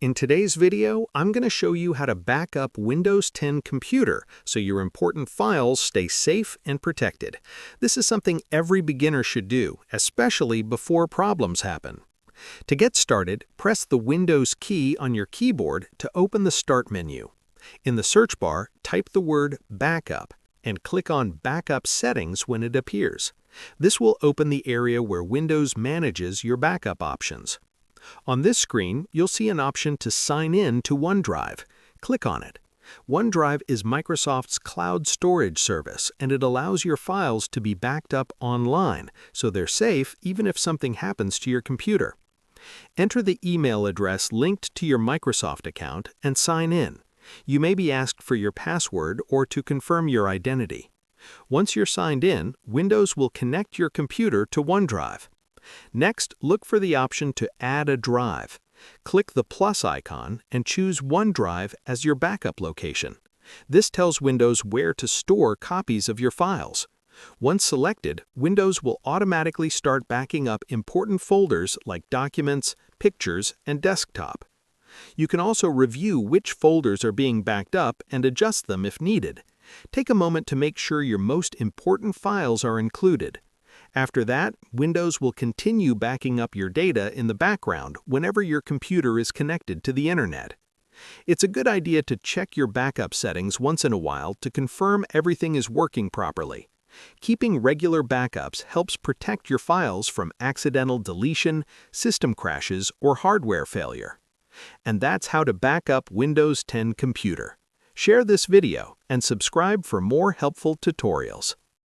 In today's video, I'm going to show you how to back up Windows 10 Computer so your important files stay safe and protected. This is something every beginner should do, especially before problems happen. To get started, press the Windows key on your keyboard to open the Start menu. In the search bar, type the word Backup and click on Backup Settings when it appears. This will open the area where Windows manages your backup options. On this screen, you'll see an option to sign in to OneDrive. Click on it. OneDrive is Microsoft's cloud storage service, and it allows your files to be backed up online, so they're safe even if something happens to your computer. Enter the email address linked to your Microsoft account and sign in. You may be asked for your password or to confirm your identity. Once you're signed in, Windows will connect your computer to OneDrive. Next, look for the option to add a drive. Click the plus icon and choose OneDrive as your backup location. This tells Windows where to store copies of your files. Once selected, Windows will automatically start backing up important folders like Documents, Pictures, and Desktop. You can also review which folders are being backed up and adjust them if needed. Take a moment to make sure your most important files are included. After that, Windows will continue backing up your data in the background whenever your computer is connected to the Internet. It's a good idea to check your backup settings once in a while to confirm everything is working properly. Keeping regular backups helps protect your files from accidental deletion, system crashes, or hardware failure. And that's how to back up Windows 10 Computer. Share this video and subscribe for more helpful tutorials.